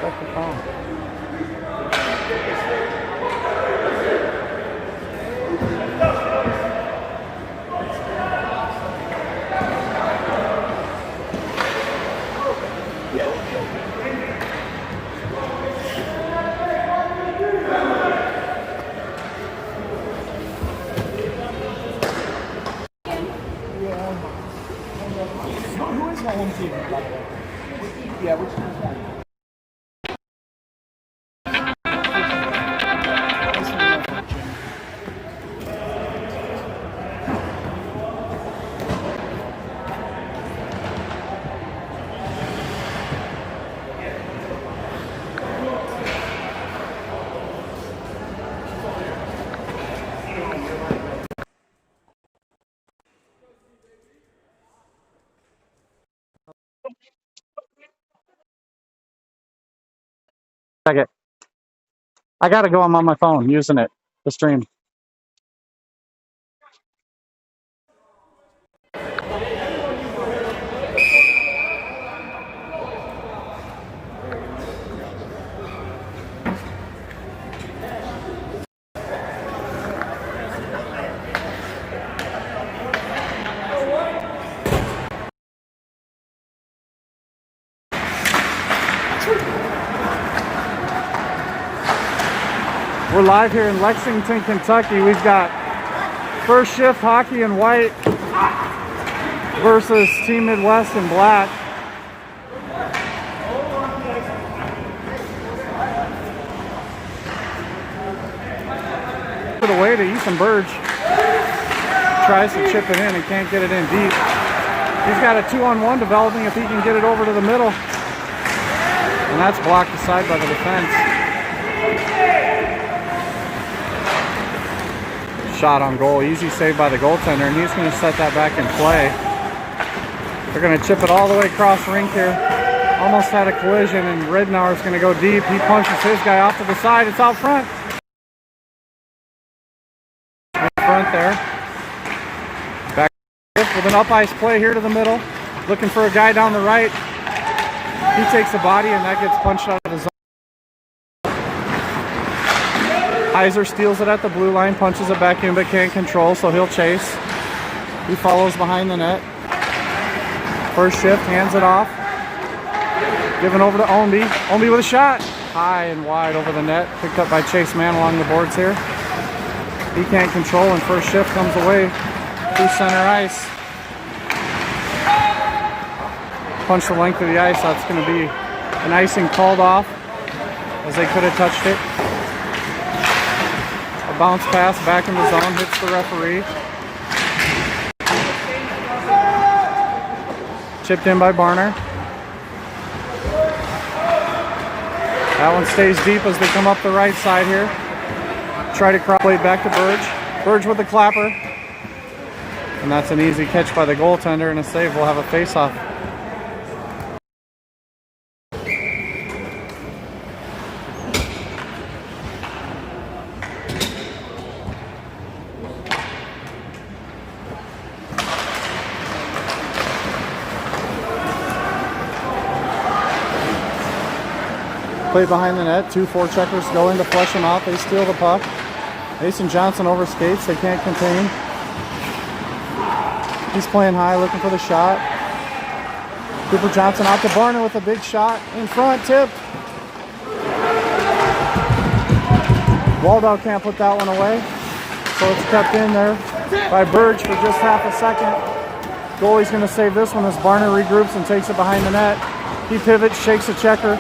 Respect the call. Who is my home team, by the way? Yeah, which team is that? Second. I gotta go. I'm on my phone using it to stream. We're live here in Lexington, Kentucky. We've got First Shift Hockey in white versus Team Midwest in black. Put away to Ethan Burge. Tries to chip it in and can't get it in deep. He's got a 2-on-1 developing if he can get it over to the middle. And that's blocked aside by the defense. Shot on goal, easy save by the goaltender, and he's going to set that back in play. They're going to chip it all the way across the rink here. Almost had a collision, and Ridnour's going to go deep. He punches his guy off to the side. It's out front. In front there. Back with an up ice play here to the middle. Looking for a guy down the right. He takes the body, and that gets punched out of the zone. Heiser steals it at the blue line, punches it back in, but can't control, so he'll chase. He follows behind the net. First Shift hands it off. Given over to Ownby. Ownby with a shot. High and wide over the net. Picked up by Chase Mann along the boards here. He can't control, and First Shift comes away through center ice. Punch the length of the ice. That's going to be an icing called off, as they could have touched it. A bounce pass back in the zone, hits the referee. Chipped in by Barner. That one stays deep as they come up the right side here. Try to cross play back to Burge. Burge with the clapper. And that's an easy catch by the goaltender, and a save. We'll have a face-off. Play behind the net, 2 forecheckers go in to flush him out. They steal the puck. Mason Johnson over skates, they can't contain. He's playing high, looking for the shot. Cooper Johnson out to Barner with a big shot. In front, tipped. Waldo can't put that one away. So it's kept in there by Burge for just half a second. Goalie's going to save this one as Barner regroups and takes it behind the net. He pivots, shakes a checker.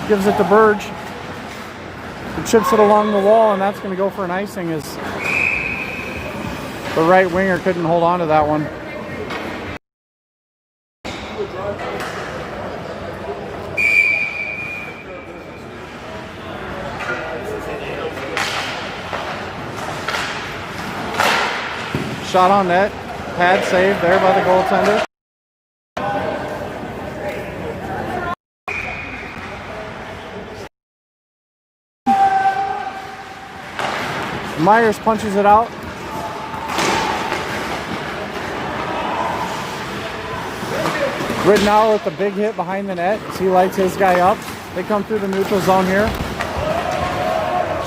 Gives it to Burge. He chips it along the wall, and that's going to go for an icing as the right winger couldn't hold on to that one. Shot on net. Pad save there by the goaltender. Myers punches it out. Ridnour with the big hit behind the net. He lights his guy up. They come through the neutral zone here.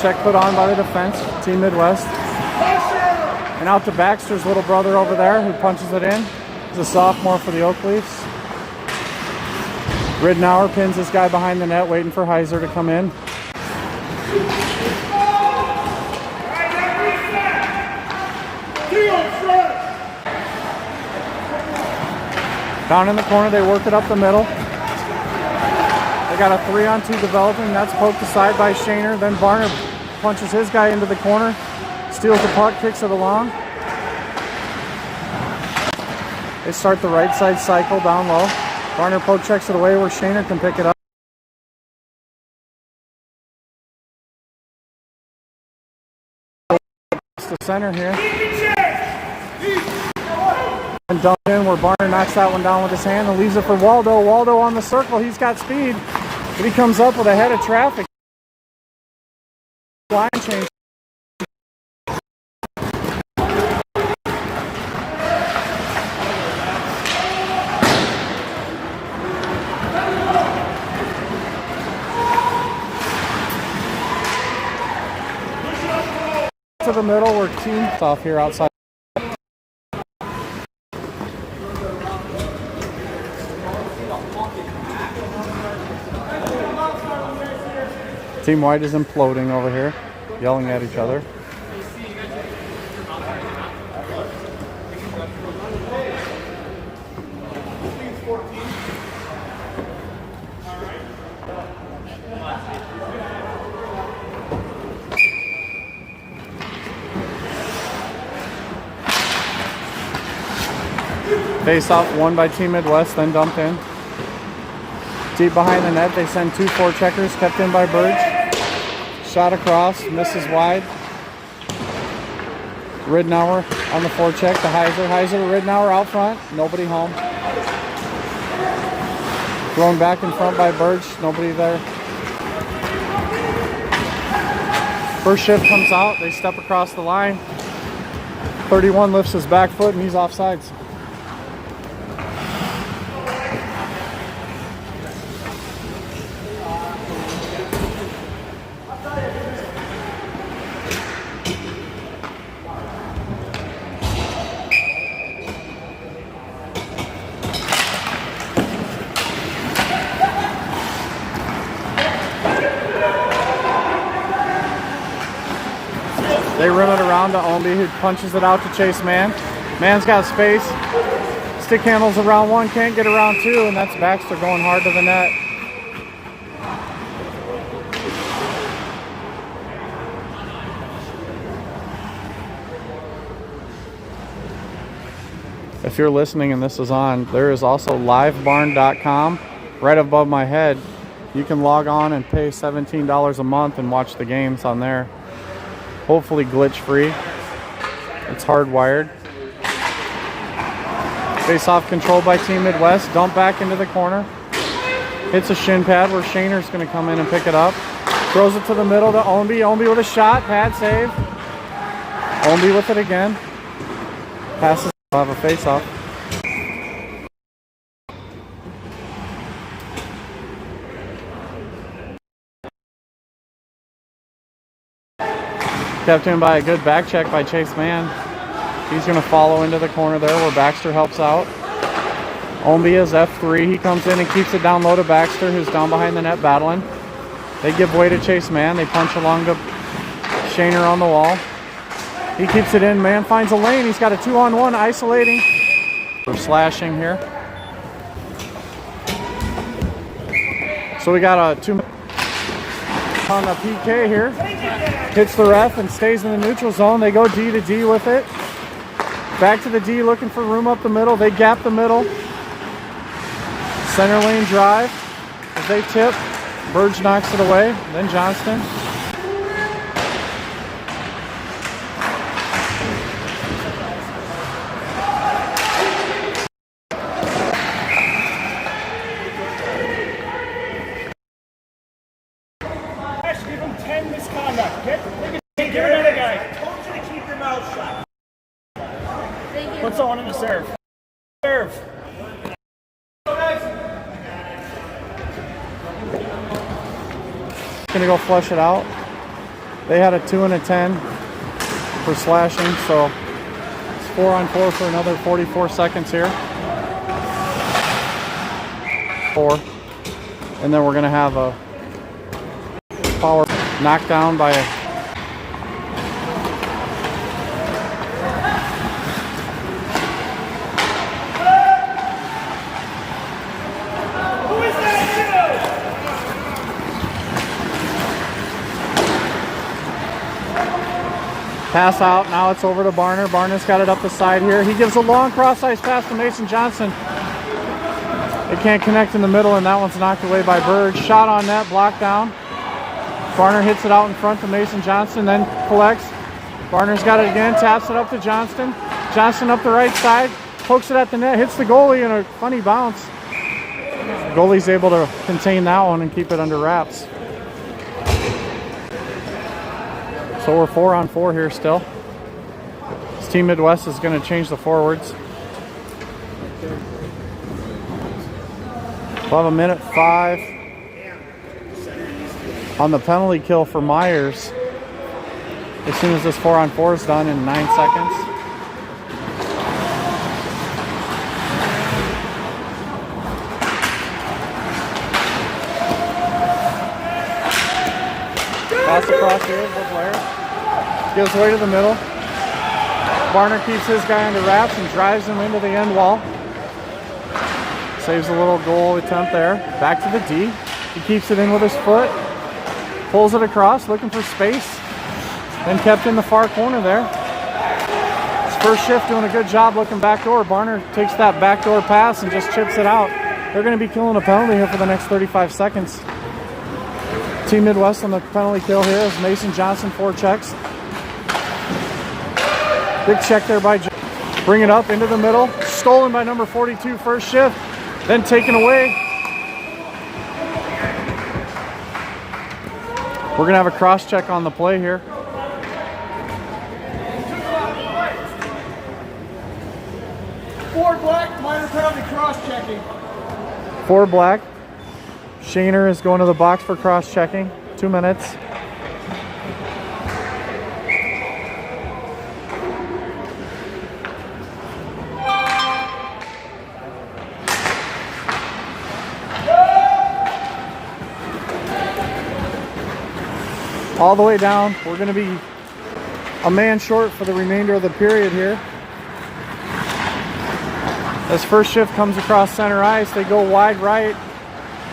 Check put on by the defense, Team Midwest. And out to Baxter's little brother over there who punches it in. He's a sophomore for the Oak Leafs. Ridnour pins this guy behind the net, waiting for Heiser to come in. Down in the corner, they work it up the middle. They got a 3-on-2 developing. That's poked aside by Shaner. Then Varner punches his guy into the corner, steals the puck, kicks it along. They start the right side cycle down low. Varner poke checks it away where Shaner can pick it up. To center here. And dumped in where Varner knocks that one down with his hand and leaves it for Waldo. Waldo on the circle. He's got speed, but he comes up with a head of traffic. Line change. To the middle, we're teamed off here outside. Team White is imploding over here, yelling at each other. Face off won by Team Midwest, then dumped in. Deep behind the net, they send 2 forecheckers, kept in by Burge. Shot across, misses wide. Ridnour on the forecheck to Heiser. Heiser to Ridnour out front, nobody home. Thrown back in front by Burge, nobody there. First shift comes out, they step across the line. 31 lifts his back foot and he's offsides. They rim it around to Omby, who punches it out to Chase Mann. Mann's got space. Stick handles around 1, can't get around 2, and that's Baxter going hard to the net. If you're listening and this is on, there is also livebarn.com right above my head. You can log on and pay $17 a month and watch the games on there. Hopefully glitch free. It's hardwired. Face off controlled by Team Midwest. Dump back into the corner. Hits a shin pad where Shaner's going to come in and pick it up. Throws it to the middle to Omby. Omby with a shot. Pad save. Omby with it again. Passes. We'll have a face off. Kept in by a good back check by Chase Mann. He's going to follow into the corner there where Baxter helps out. Omby is F3. He comes in and keeps it down low to Baxter, who's down behind the net battling. They give way to Chase Mann. They punch along to Shaner on the wall. He keeps it in. Mann finds a lane. He's got a 2-on-1 isolating. We're slashing here. So we got a 2 on the PK here. Hits the ref and stays in the neutral zone. They go D to D with it. Back to the D looking for room up the middle. They gap the middle. Center lane drive. As they tip, Burge knocks it away. Then Johnston. Give him 10 misconduct. Give another guy. I told you to keep your mouth shut. Put someone in the serve. Serve. gonna go flush it out. They had a 2 and a 10 for slashing, so it's 4 on 4 for another 44 seconds here. 4. And then we're gonna have a power knockdown by a pass out. Now it's over to Barner. Barner's got it up the side here. He gives a long cross-ice pass to Mason Johnson. It can't connect in the middle, and that one's knocked away by Bird. Shot on net, blocked down. Barner hits it out in front to Mason Johnson, then collects. Barner's got it again, taps it up to Johnston. Johnston up the right side, pokes it at the net, hits the goalie in a funny bounce. Goalie's able to contain that one and keep it under wraps. So we're 4 on 4 here still. This Team Midwest is going to change the forwards. We'll have a minute 5 on the penalty kill for Myers as soon as this 4 on 4 is done in 9 seconds. Pass across here for Blair. Gives way to the middle. Barner keeps his guy under wraps and drives him into the end wall. Saves a little goal attempt there. Back to the D. He keeps it in with his foot. Pulls it across, looking for space. Then kept in the far corner there. His first shift doing a good job looking back door. Barner takes that backdoor pass and just chips it out. They're going to be killing a penalty here for the next 35 seconds. Team Midwest on the penalty kill here is Mason Johnson, 4 checks. Big check there by Johnson. Bring it up into the middle. Stolen by number 42, first shift. Then taken away. We're going to have a cross check on the play here. Four black, minor penalty cross checking. 4 black. Shaner is going to the box for cross checking. 2 minutes. All the way down. We're going to be a man short for the remainder of the period here. As first shift comes across center ice, they go wide right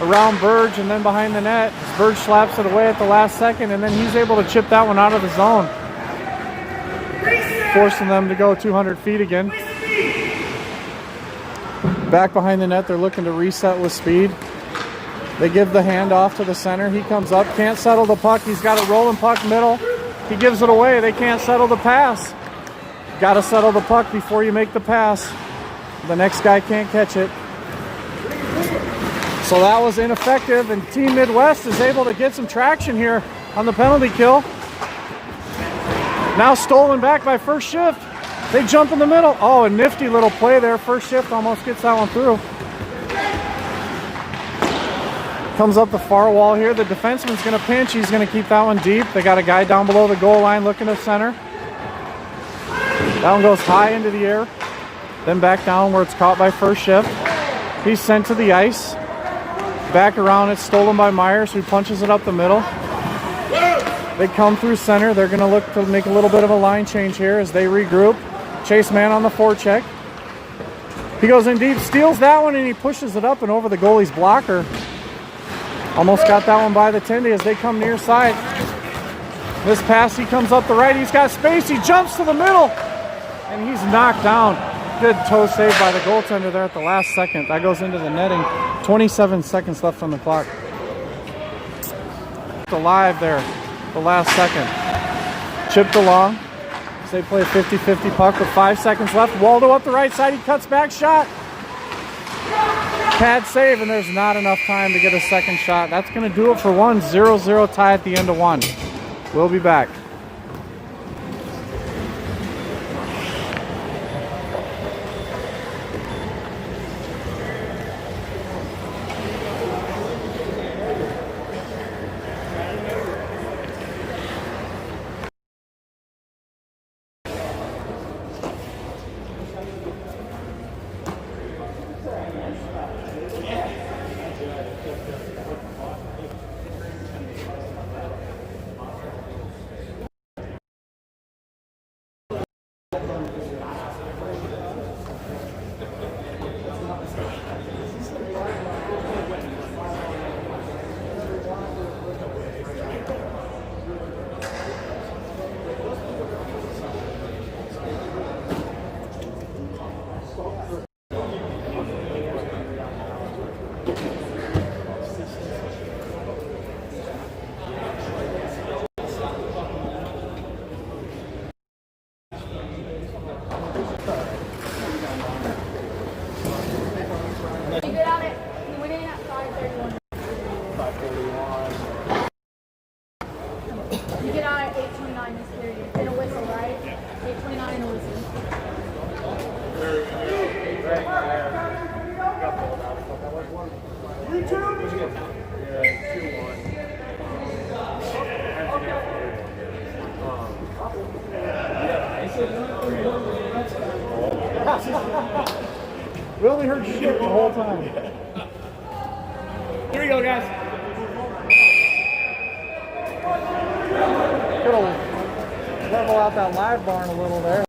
around Burge and then behind the net. Burge slaps it away at the last second, and then he's able to chip that one out of the zone, forcing them to go 200 feet again. Back behind the net, they're looking to reset with speed. They give the handoff to the center. He comes up, can't settle the puck. He's got a rolling puck middle. He gives it away. They can't settle the pass. Got to settle the puck before you make the pass. The next guy can't catch it. So that was ineffective, and Team Midwest is able to get some traction here on the penalty kill. Now stolen back by first shift. They jump in the middle. Oh, a nifty little play there. First shift almost gets that one through. Comes up the far wall here. The defenseman's going to pinch. He's going to keep that one deep. They got a guy down below the goal line looking to center. That one goes high into the air. Then back down where it's caught by first shift. He's sent to the ice. Back around, it's stolen by Myers, who punches it up the middle. They come through center. They're going to look to make a little bit of a line change here as they regroup. Chase Man on the forecheck. He goes in deep, steals that one, and he pushes it up and over the goalie's blocker. Almost got that one by the Tindy as they come near side. This pass, he comes up the right. He's got space. He jumps to the middle, and he's knocked down. Good toe save by the goaltender there at the last second. That goes into the netting. 27 seconds left on the clock. Alive there, the last second. Chipped along. So they play a 50-50 puck with 5 seconds left. Waldo up the right side. He cuts back, shot. Pad save, and there's not enough time to get a second shot. That's going to do it for one. 0-0 tie at the end of one. We'll be back. We only heard shit the whole time. Here we go, guys. Gotta level out that live barn a little there.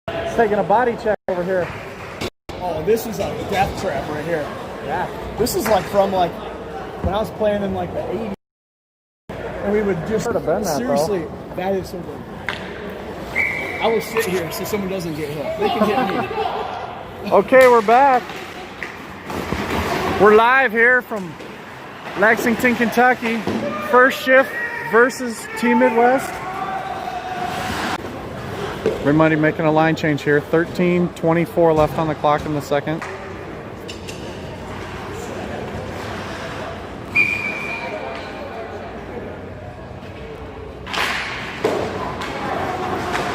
It's taking a body check over here. Oh, this is a death trap right here. Yeah. This is like from like when I was playing in like the 80s. And we would just Heard of been that, seriously, that is so good. I will sit here so someone doesn't get hit. They can get me. Okay, we're back. We're live here from Lexington, Kentucky. First shift versus Team Midwest. Everybody making a line change here. 13:24 left on the clock in the second.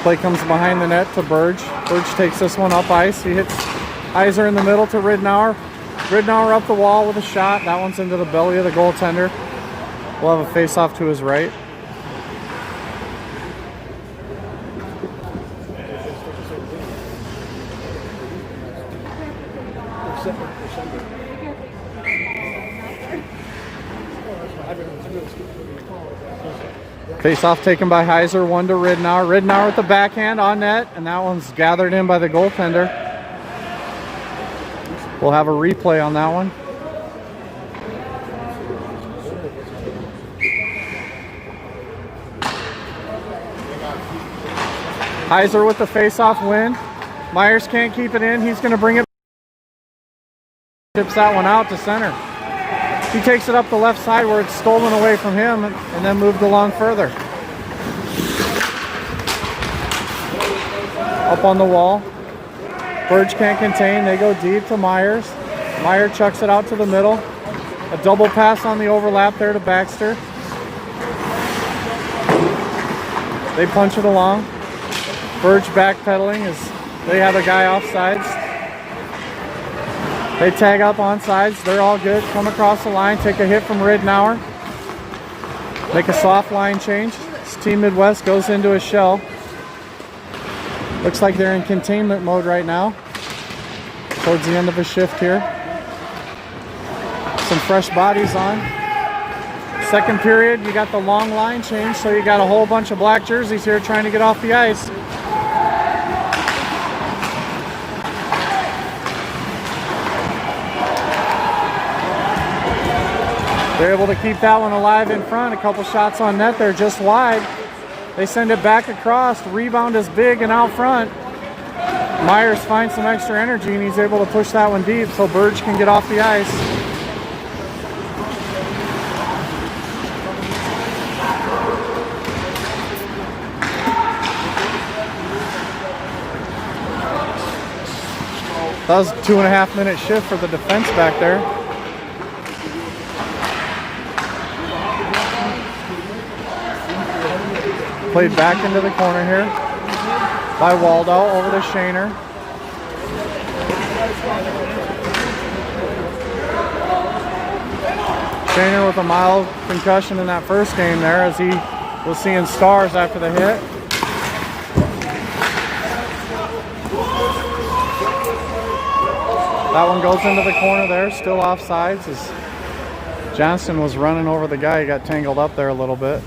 Play comes behind the net to Burge. Burge takes this one up ice. He hits Heiser in the middle to Ridnour. Ridnour up the wall with a shot. That one's into the belly of the goaltender. We'll have a face-off to his right. Face-off taken by Heiser, one to Ridnour. Ridnour with the backhand on net, and that one's gathered in by the goaltender. We'll have a replay on that one. Heiser with the face-off win. Myers can't keep it in. He's going to bring it. Tips that one out to center. He takes it up the left side where it's stolen away from him and then moved along further. Up on the wall. Burge can't contain. They go deep to Myers. Meyer chucks it out to the middle. A double pass on the overlap there to Baxter. They punch it along. Burge backpedaling as they have a guy off sides. They tag up on sides. They're all good. Come across the line. Take a hit from Ridnour. Make a soft line change. This Team Midwest goes into a shell. Looks like they're in containment mode right now. Towards the end of a shift here. Some fresh bodies on. Second period, you got the long line change, so you got a whole bunch of black jerseys here trying to get off the ice. They're able to keep that one alive in front. A couple shots on net there just wide. They send it back across. Rebound is big and out front. Myers finds some extra energy and he's able to push that one deep so Burge can get off the ice. That was a 2.5 minute shift for the defense back there. Played back into the corner here by Waldo over to Shaner. Shaner with a mild concussion in that first game there as he was seeing stars after the hit. That one goes into the corner there, still offsides as Johnston was running over the guy. He got tangled up there a little bit.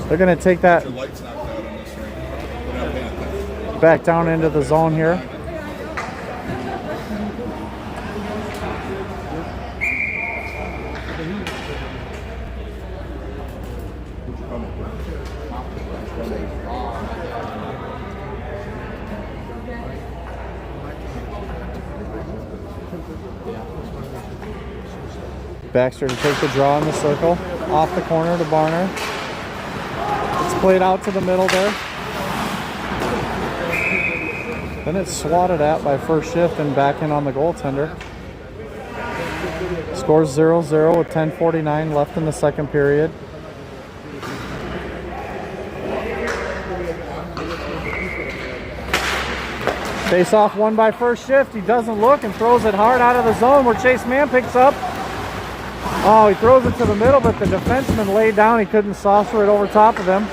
They're going to take that back down into the zone here. Baxter to take the draw in the circle. Off the corner to Barner. It's played out to the middle there. Then it's swatted at by first shift and back in on the goaltender. Scores 0-0 with 10:49 left in the second period. Face off one by first shift. He doesn't look and throws it hard out of the zone where Chase Mann picks up. Oh, he throws it to the middle, but the defenseman laid down. He couldn't saucer it over top of him.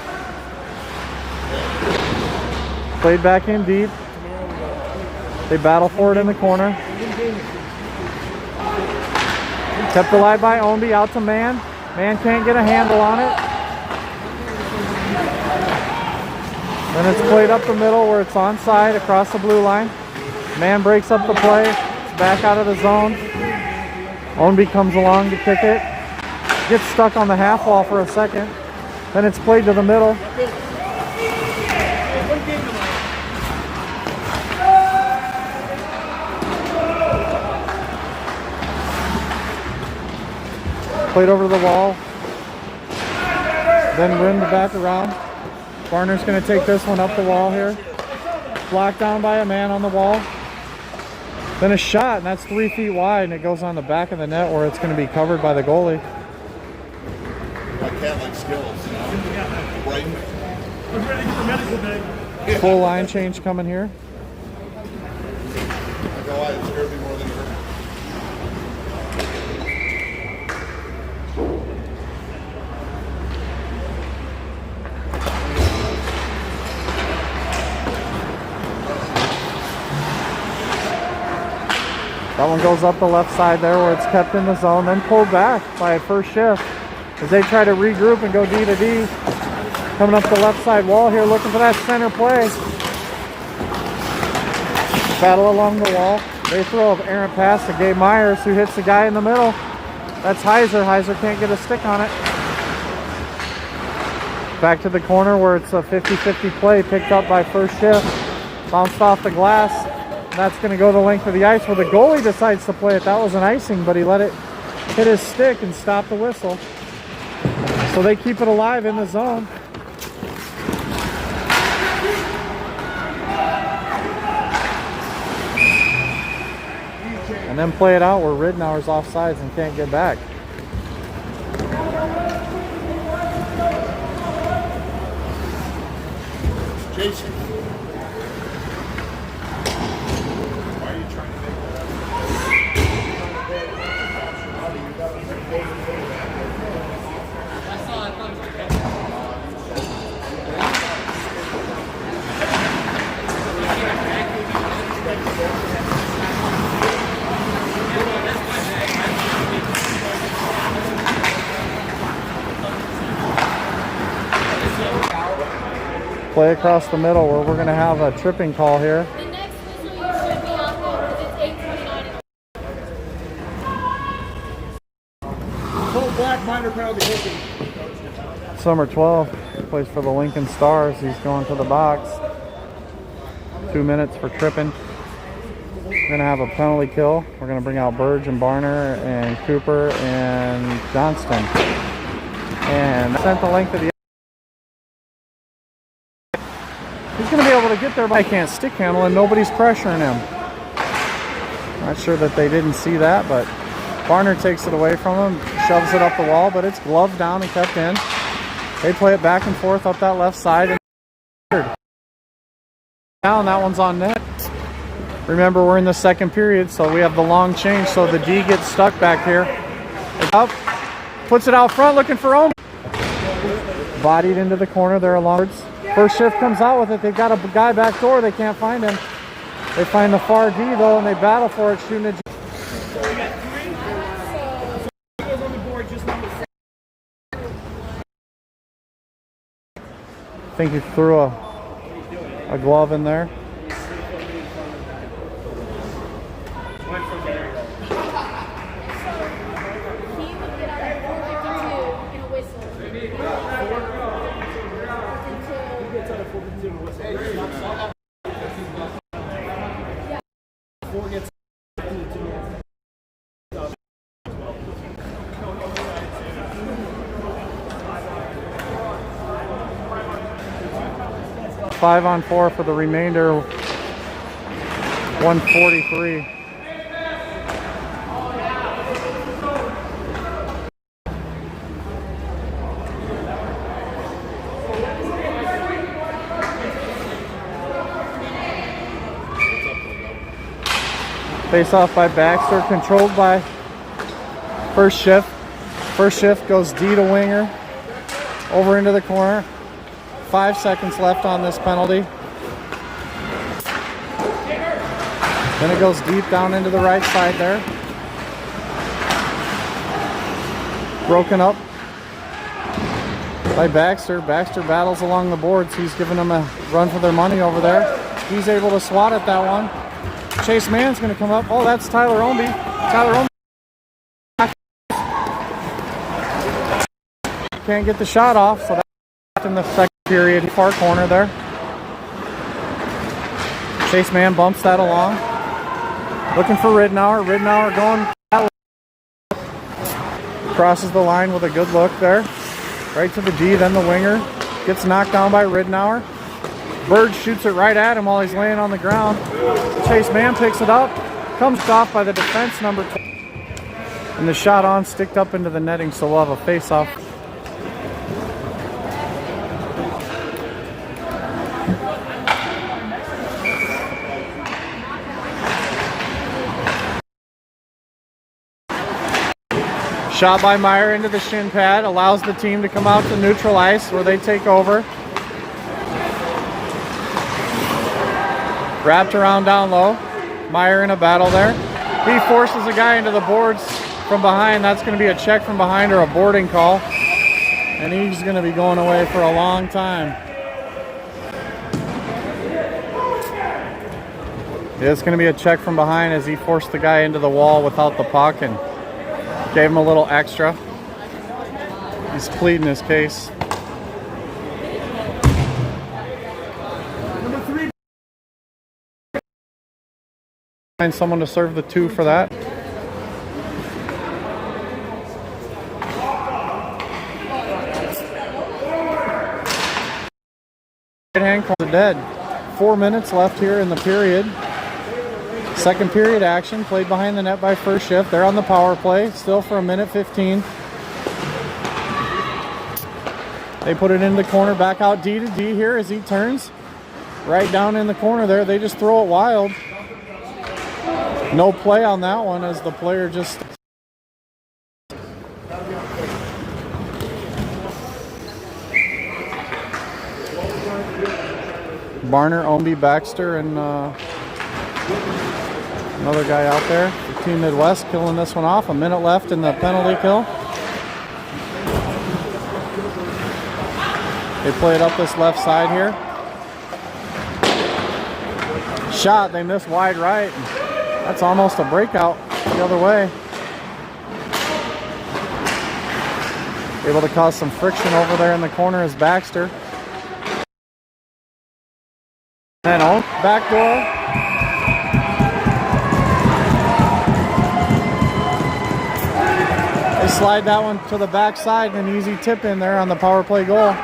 Played back in deep. They battle for it in the corner. Kept alive by Ownby, out to Mann. Mann can't get a handle on it. Then it's played up the middle where it's onside across the blue line. Mann breaks up the play. It's back out of the zone. Ownby comes along to kick it. Gets stuck on the half wall for a second. Then it's played to the middle. Played over the wall. Then rimmed back around. Varner's going to take this one up the wall here. Blocked down by a man on the wall. Then a shot, and that's 3 feet wide, and it goes on the back of the net where it's going to be covered by the goalie. My cat likes skills, you know? Right? I'm ready for medical day. Full line change coming here. I go, it scared me more than it hurt me. That one goes up the left side there where it's kept in the zone, then pulled back by first shift as they try to regroup and go D to D. Coming up the left side wall here looking for that center play. Battle along the wall. They throw an errant pass to Gabe Myers, who hits the guy in the middle. That's Heiser. Heiser can't get a stick on it. Back to the corner where it's a 50-50 play picked up by first shift. Bounced off the glass. That's going to go the length of the ice where the goalie decides to play it. That was an icing, but he let it hit his stick and stop the whistle. So they keep it alive in the zone. And then play it out where Ridnour's offsides and can't get back. Jason. 'Play across the middle where we're going to have a tripping call here. The next whistle you should be out there because it's 8:29. Full black minor penalty kicking. Summer 12 plays for the Lincoln Stars. He's going to the box. 2 minutes for tripping. We're going to have a penalty kill. We're going to bring out Burge and Barner and Cooper and Johnston. And sent the length of the he's going to be able to get there, but I can't stick handle and nobody's pressuring him. Not sure that they didn't see that, but Barner takes it away from him, shoves it up the wall, but it's gloved down and kept in. They play it back and forth up that left side. And now that one's on net. Remember, we're in the second period, so we have the long change, so the D gets stuck back here. Up, puts it out front, looking for Ownby. Bodied into the corner there along. First shift comes out with it. They've got a guy back door. They can't find him. They find the far D though, and they battle for it, shooting it. I think he threw a glove in there. He would get out at 4:52 in a whistle. Five on four for the remainder. 143. Face off by Baxter, controlled by First Shift. First Shift goes D to winger, over into the corner. 5 seconds left on this penalty. Then it goes deep down into the right side there. Broken up by Baxter. Baxter battles along the boards. He's giving them a run for their money over there. He's able to swat at that one. Chase Mann's going to come up. Oh, that's Tyler Omby. Tyler Omby can't get the shot off, so that's in the second period. Far corner there. Chase Mann bumps that along. Looking for Ridnour. Ridnour going that way. Crosses the line with a good look there. Right to the D, then the winger. Gets knocked down by Ridnour. Bird shoots it right at him while he's laying on the ground. Chase Mann picks it up. Comes off by the defense number 2. And the shot on sticked up into the netting, so we'll have a face-off. Shot by Meyer into the shin pad, allows the team to come out to neutral ice where they take over. Wrapped around down low. Meyer in a battle there. He forces a guy into the boards from behind. That's going to be a check from behind or a boarding call. And he's going to be going away for a long time. It's going to be a check from behind as he forced the guy into the wall without the puck and gave him a little extra. He's pleading his case. Number 3. Find someone to serve the 2 for that. Right hand calls it dead. 4 minutes left here in the period. Second period action, played behind the net by First Shift. They're on the power play, still for 1:15. They put it in the corner, back out D to D here as he turns. Right down in the corner there, they just throw it wild. No play on that one as the player just... Barner, Omby, Baxter, and another guy out there. Team Midwest killing this one off. 1 minute left in the penalty kill. They play it up this left side here. Shot, they miss wide right. That's almost a breakout the other way. Able to cause some friction over there in the corner is Baxter. And on back door. They slide that one to the back side and an easy tip in there on the power play goal.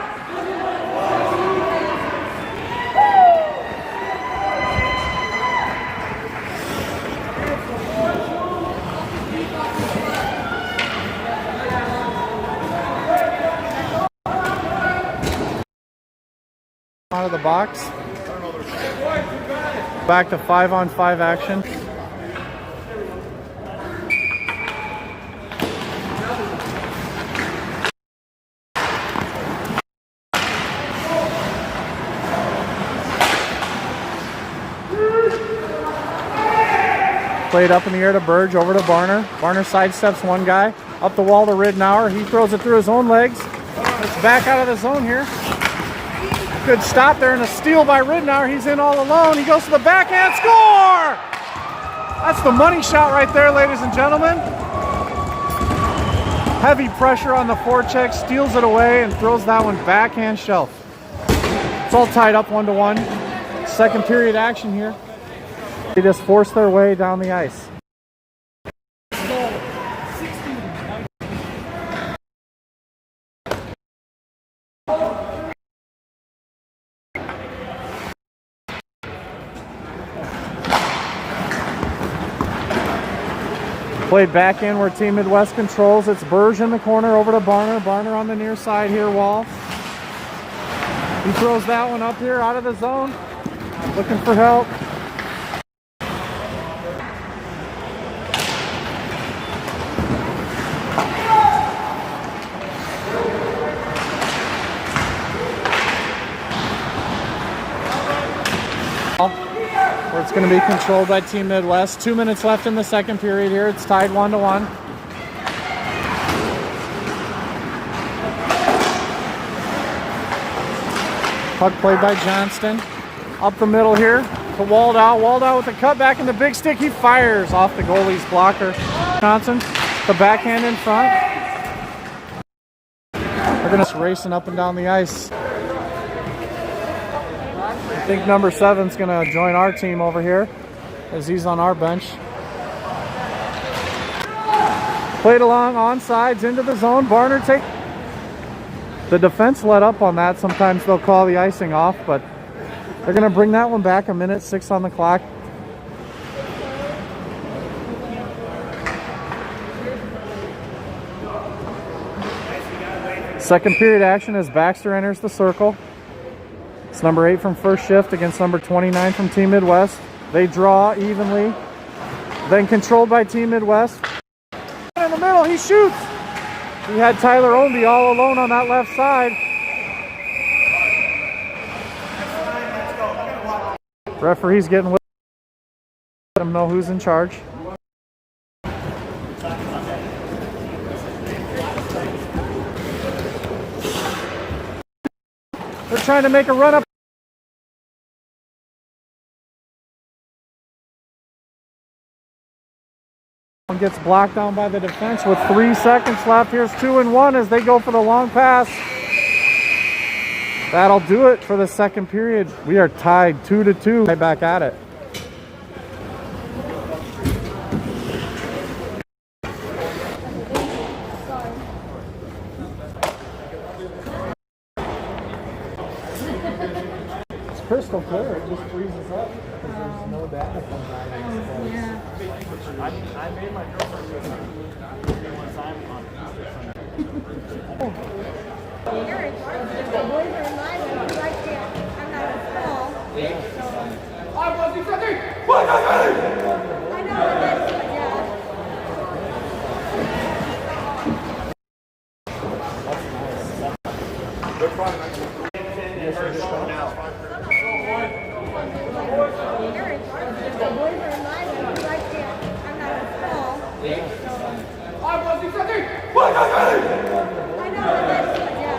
Out of the box. Back to 5-on-5 action. Played up in the air to Burge, over to Barner. Barner sidesteps one guy. Up the wall to Ridnour. He throws it through his own legs. It's back out of the zone here. Good stop there and a steal by Ridnour. He's in all alone. He goes to the backhand, score! That's the money shot right there, ladies and gentlemen. Heavy pressure on the forecheck, steals it away and throws that one backhand shelf. It's all tied up 1-1. Second period action here. They just force their way down the ice. Played back in where Team Midwest controls. It's Burge in the corner, over to Barner. Barner on the near side here, Wall. He throws that one up here out of the zone. Looking for help. It's going to be controlled by Team Midwest. 2 minutes left in the second period here. It's tied 1-1. Puck played by Johnston. Up the middle here to Waldow. Waldow with the cutback and the big stick. He fires off the goalie's blocker. Johnson, the backhand in front. They're going to racing up and down the ice. I think number 7's going to join our team over here as he's on our bench. Played along onsides into the zone. Barner take. The defense let up on that. Sometimes they'll call the icing off, but they're going to bring that one back. 1:06 on the clock. Second period action as Baxter enters the circle. It's number 8 from First Shift against number 29 from Team Midwest. They draw evenly. Then controlled by Team Midwest. In the middle, he shoots. He had Tyler Ownby all alone on that left side. Referee's getting with. Let him know who's in charge. They're trying to make a run up. Gets blocked down by the defense with 3 seconds left. Here's 2-1 as they go for the long pass. That'll do it for the second period. We are tied 2-2. Right back at it. It's crystal clear. It just freezes up because there's no data comes out. I made my girlfriend one time on Eric, the boys are alive and I'm right there. I'm not at all. I know, but that's good, yeah. Eric, the boys are alive and I'm right there. I'm not at all. I know, but that's good, yeah.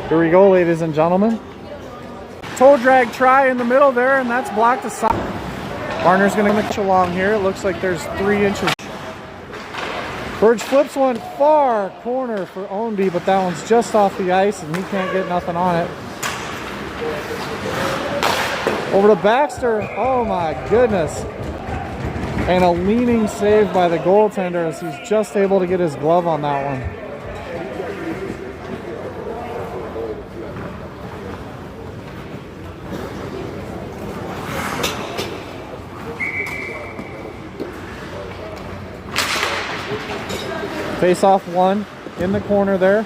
Here we go, ladies and gentlemen. Toe drag try in the middle there, and that's blocked aside. Barner's going to mix along here. It looks like there's 3 inches. Burge flips one far corner for Ownby, but that one's just off the ice, and he can't get nothing on it. Over to Baxter. Oh my goodness. And a leaning save by the goaltender as he's just able to get his glove on that one. Face-off one in the corner there.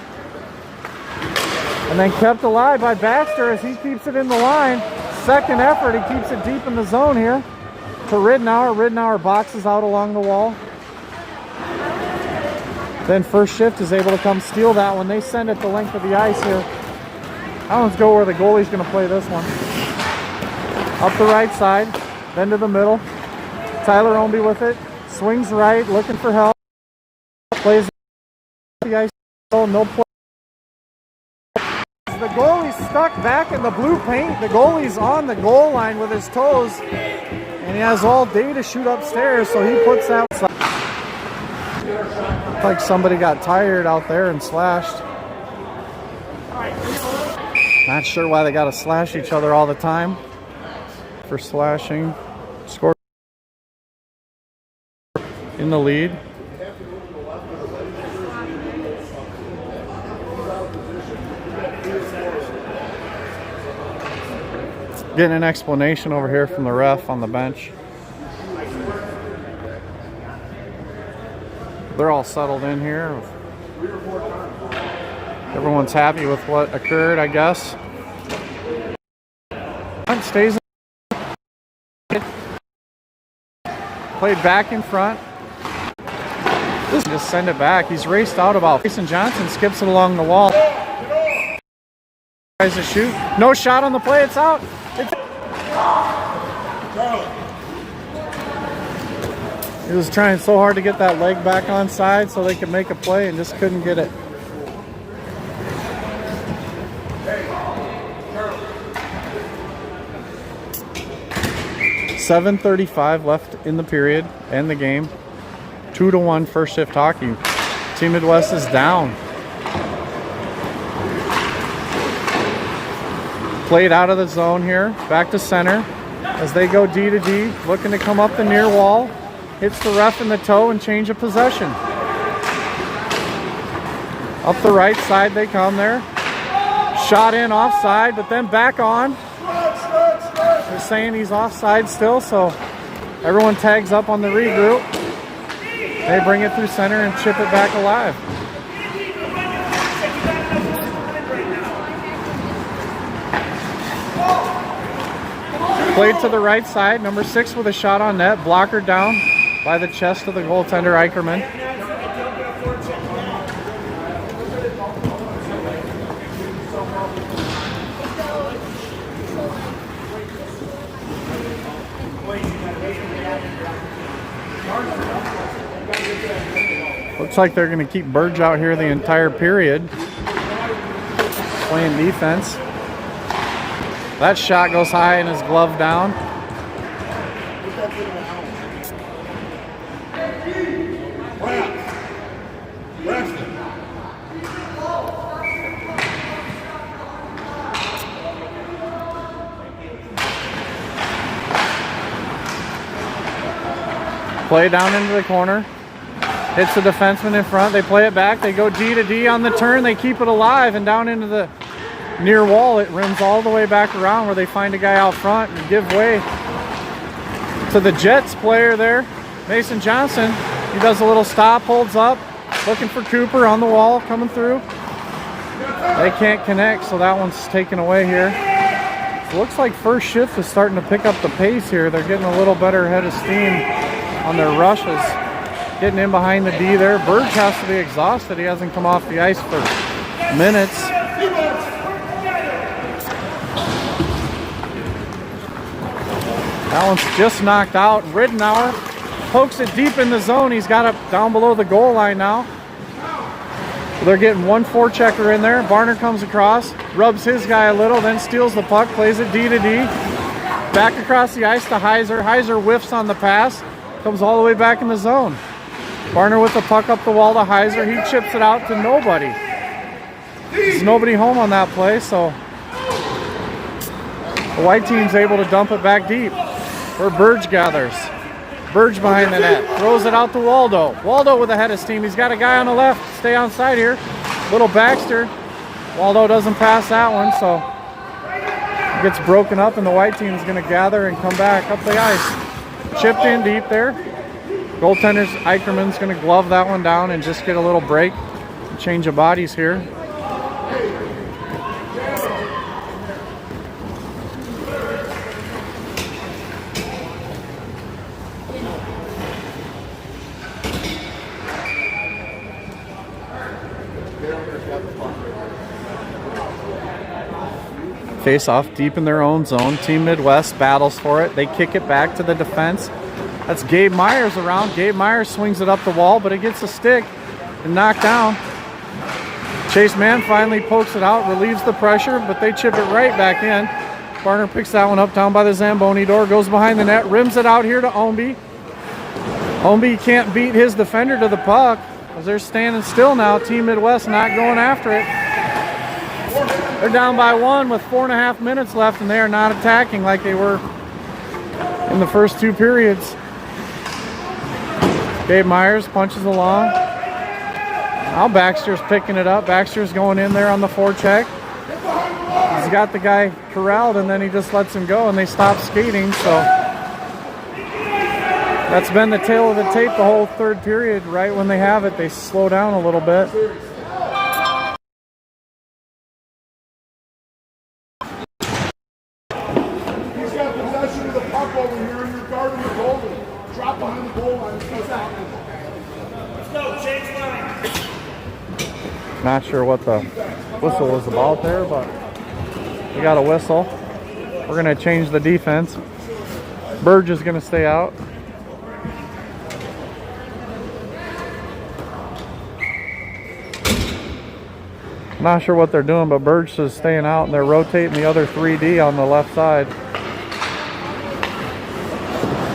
And then kept alive by Baxter as he keeps it in the line. Second effort, he keeps it deep in the zone here to Ridnour. Ridnour boxes out along the wall. Then First Shift is able to come steal that one. They send it the length of the ice here. That one's go where the goalie's going to play this one. Up the right side, then to the middle. Tyler Ownby with it. Swings right, looking for help. Plays the ice. No play. The goalie's stuck back in the blue paint. The goalie's on the goal line with his toes. And he has all day to shoot upstairs, so he puts that outside. Like somebody got tired out there and slashed. Not sure why they got to slash each other all the time. For slashing. Score in the lead. Getting an explanation over here from the ref on the bench. They're all settled in here. Everyone's happy with what occurred, I guess. Hunt stays in. Played back in front. Just send it back. He's raced out about. Mason Johnson skips it along the wall. Tries to shoot. No shot on the play. It's out. He was trying so hard to get that leg back on side so they could make a play and just couldn't get it. .735 left in the period and the game. 2-1 first shift hockey. Team Midwest is down. Played out of the zone here. Back to center as they go D to D, looking to come up the near wall. Hits the ref in the toe and change of possession. Up the right side they come there. Shot in offside, but then back on. They're saying he's offside still, so everyone tags up on the regroup. They bring it through center and chip it back alive. Played to the right side, number 6 with a shot on net, blocker down by the chest of the goaltender Eicherman. Looks like they're going to keep Burge out here the entire period, playing defense. That shot goes high and his glove down. Play down into the corner. Hits the defenseman in front. They play it back. They go D to D on the turn. They keep it alive and down into the near wall. It rims all the way back around where they find a guy out front and give way to the Jets player there, Mason Johnson. He does a little stop, holds up, looking for Cooper on the wall coming through. They can't connect, so that one's taken away here. It looks like first shift is starting to pick up the pace here. They're getting a little better head of steam on their rushes. Getting in behind the D there. Burge has to be exhausted. He hasn't come off the ice for minutes. That one's just knocked out. Ridenour pokes it deep in the zone. He's got it down below the goal line now. They're getting one forechecker in there. Barner comes across, rubs his guy a little, then steals the puck, plays it D to D. Back across the ice to Heiser. Heiser whiffs on the pass, comes all the way back in the zone. Barner with the puck up the wall to Heiser. He chips it out to nobody. There's nobody home on that play, so the white team's able to dump it back deep where Burge gathers. Burge behind the net, throws it out to Waldo. Waldo with a head of steam. He's got a guy on the left. Stay on side here. Little Baxter. Waldo doesn't pass that one, so it gets broken up, and the white team is going to gather and come back up the ice. Chipped in deep there. Goaltender's Eicherman's going to glove that one down and just get a little break. Change of bodies here. Face off deep in their own zone. Team Midwest battles for it. They kick it back to the defense. That's Gabe Myers around. Gabe Myers swings it up the wall, but it gets a stick and knocked down. Chase Mann finally pokes it out, relieves the pressure, but they chip it right back in. Barner picks that one up down by the Zamboni door, goes behind the net, rims it out here to Ownby. Ownby can't beat his defender to the puck as they're standing still now. Team Midwest not going after it. They're down by 1 with 4.5 minutes left, and they are not attacking like they were in the first 2 periods. Gabe Myers punches along. Now Baxter's picking it up. Baxter's going in there on the forecheck. He's got the guy corralled, and then he just lets him go, and they stop skating. So that's been the tail of the tape the whole third period. Right when they have it, they slow down a little bit. He's got possession of the puck over here, and you're guarding the goalie. Drop behind the goal line. Not sure what the whistle was about there, but we got a whistle. We're going to change the defense. Burge is going to stay out. Not sure what they're doing, but Burge is staying out, and they're rotating the other 3D on the left side.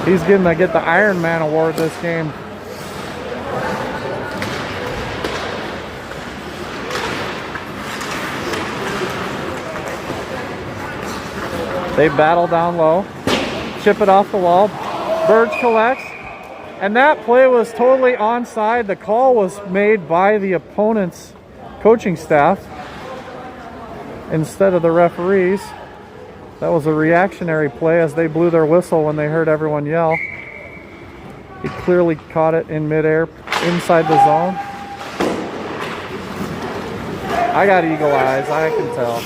He's going to get the Iron Man award this game. They battle down low, chip it off the wall. Burge collects, and that play was totally onside. The call was made by the opponent's coaching staff instead of the referees. That was a reactionary play as they blew their whistle when they heard everyone yell. He clearly caught it in midair inside the zone. I got eagle eyes, I can tell.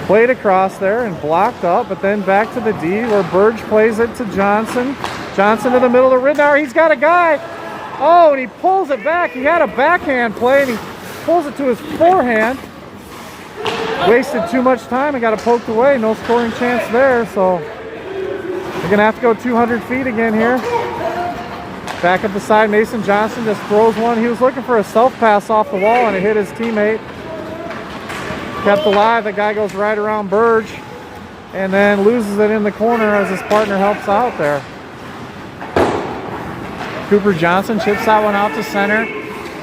Played across there and blocked up, but then back to the D where Burge plays it to Johnson. Johnson to the middle of Ridnour. He's got a guy. Oh, and he pulls it back. He had a backhand play and he pulls it to his forehand. Wasted too much time and got it poked away. No scoring chance there, so they're going to have to go 200 feet again here. Back up the side, Mason Johnson just throws one. He was looking for a self-pass off the wall and it hit his teammate. Kept alive. The guy goes right around Burge and then loses it in the corner as his partner helps out there. Cooper Johnson chips that one out to center.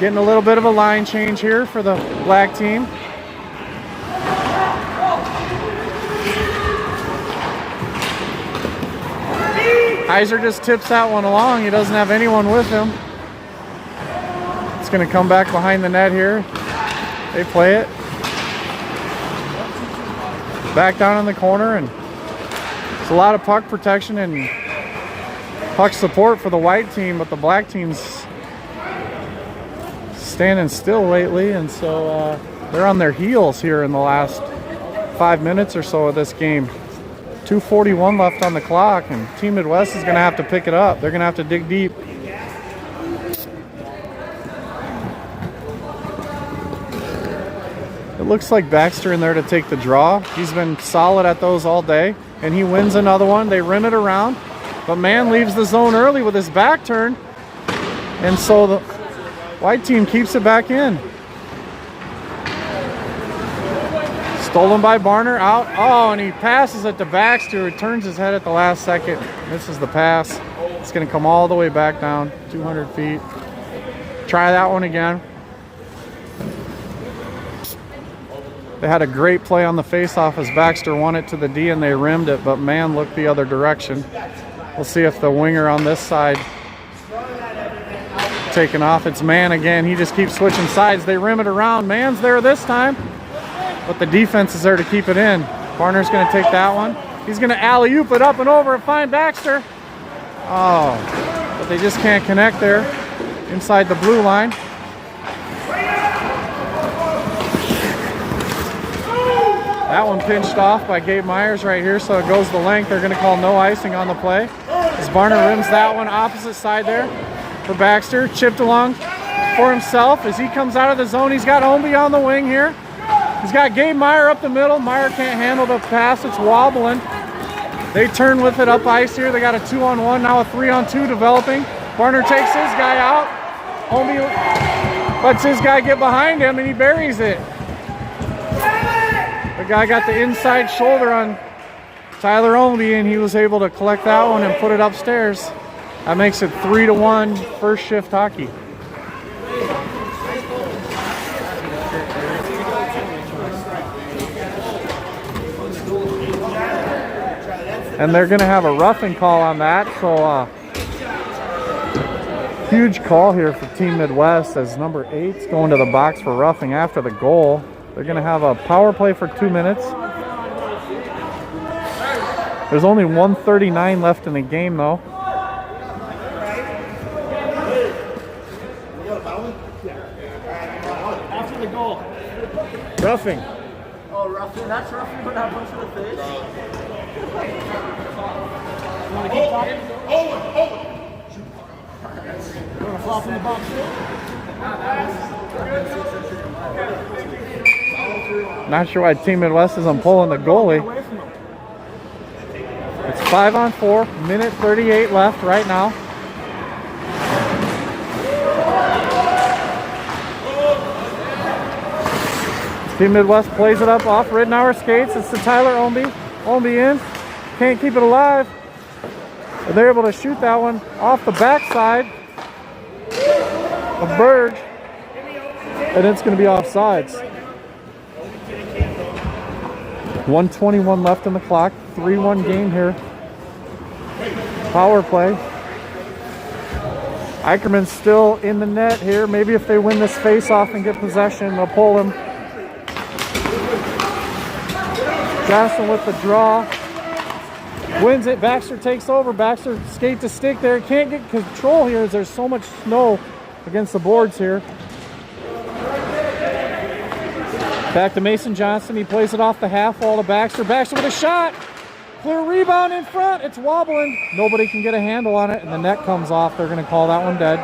Getting a little bit of a line change here for the black team. Heiser just tips that one along. He doesn't have anyone with him. It's going to come back behind the net here. They play it. Back down in the corner, and it's a lot of puck protection and puck support for the white team, but the black team's standing still lately, and so they're on their heels here in the last 5 minutes or so of this game. 2:41 left on the clock, and Team Midwest is going to have to pick it up. They're going to have to dig deep. It looks like Baxter in there to take the draw. He's been solid at those all day, and he wins another one. They rim it around, but Mann leaves the zone early with his back turn, and so the white team keeps it back in. Stolen by Barner, out. Oh, and he passes it to Baxter, who turns his head at the last second. Misses the pass. It's going to come all the way back down, 200 feet. Try that one again. They had a great play on the faceoff as Baxter won it to the D and they rimmed it, but Mann looked the other direction. We'll see if the winger on this side taking off. It's Mann again. He just keeps switching sides. They rim it around. Mann's there this time, but the defense is there to keep it in. Barner's going to take that one. He's going to alley-oop it up and over and find Baxter. Oh, but they just can't connect there inside the blue line. That one pinched off by Gabe Myers right here, so it goes the length. They're going to call no icing on the play. As Barner rims that one opposite side there for Baxter. Chipped along for himself as he comes out of the zone. He's got Ombie on the wing here. He's got Gabe Meyer up the middle. Meyer can't handle the pass. It's wobbling. They turn with it up ice here. They got a 2-on-1, now a 3-on-2 developing. Barner takes his guy out. Ombie lets his guy get behind him, and he buries it. The guy got the inside shoulder on Tyler Ombie, and he was able to collect that one and put it upstairs. That makes it 3-1 first shift hockey. And they're going to have a roughing call on that, so huge call here for Team Midwest as number 8's going to the box for roughing after the goal. They're going to have a power play for 2 minutes. There's only 1:39 left in the game, though. After the goal. Roughing. Oh, roughing. That's roughing, but not punch in the face. You want to keep talking? Want to flop in the box too? Not sure why Team Midwest isn't pulling the goalie. Away from him. It's 5-on-4, minute 38 left right now. Team Midwest plays it up off Ridenour skates. It's to Tyler Omby. Omby in. Can't keep it alive. But they're able to shoot that one off the backside of Burge. And it's going to be offsides. 1:21 left in the clock. 3-1 game here. Power play. Eicherman's still in the net here. Maybe if they win this face-off and get possession, they'll pull him. Johnson with the draw. Wins it. Baxter takes over. Baxter skate to stick there. Can't get control here as there's so much snow against the boards here. Back to Mason Johnson. He plays it off the half wall to Baxter. Baxter with a shot. Clear rebound in front. It's wobbling. Nobody can get a handle on it, and the net comes off. They're going to call that one dead.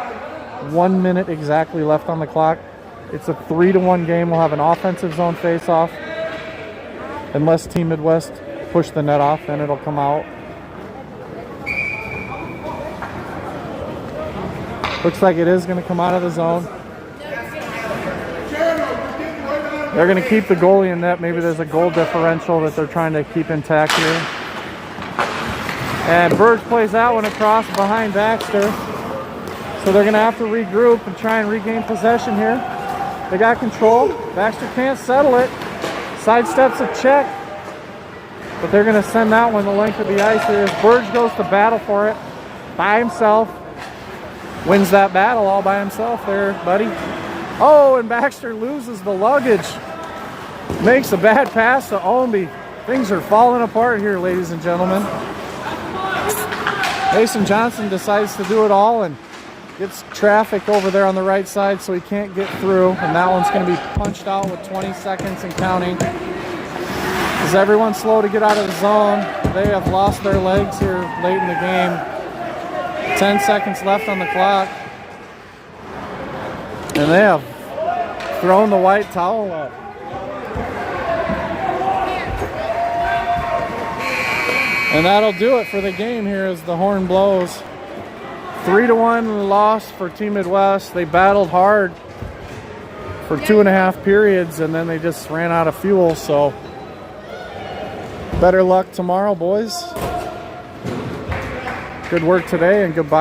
1 minute exactly left on the clock. It's a 3-1 game. We'll have an offensive zone face-off. Unless Team Midwest push the net off, then it'll come out. Looks like it is going to come out of the zone. They're going to keep the goalie in net. Maybe there's a goal differential that they're trying to keep intact here. And Burge plays that one across behind Baxter. So they're going to have to regroup and try and regain possession here. They got control. Baxter can't settle it. Sidesteps a check. But they're going to send that one the length of the ice here as Burge goes to battle for it by himself. Wins that battle all by himself there, buddy. Oh, and Baxter loses the luggage. Makes a bad pass to Omby. Things are falling apart here, ladies and gentlemen. Mason Johnson decides to do it all and gets traffic over there on the right side so he can't get through. And that one's going to be punched out with 20 seconds and counting. Is everyone slow to get out of the zone? They have lost their legs here late in the game. 10 seconds left on the clock. And they have thrown the white towel up. And that'll do it for the game here as the horn blows. 3-1 loss for Team Midwest. They battled hard for 2.5 periods and then they just ran out of fuel. So better luck tomorrow, boys. Good work today and goodbye.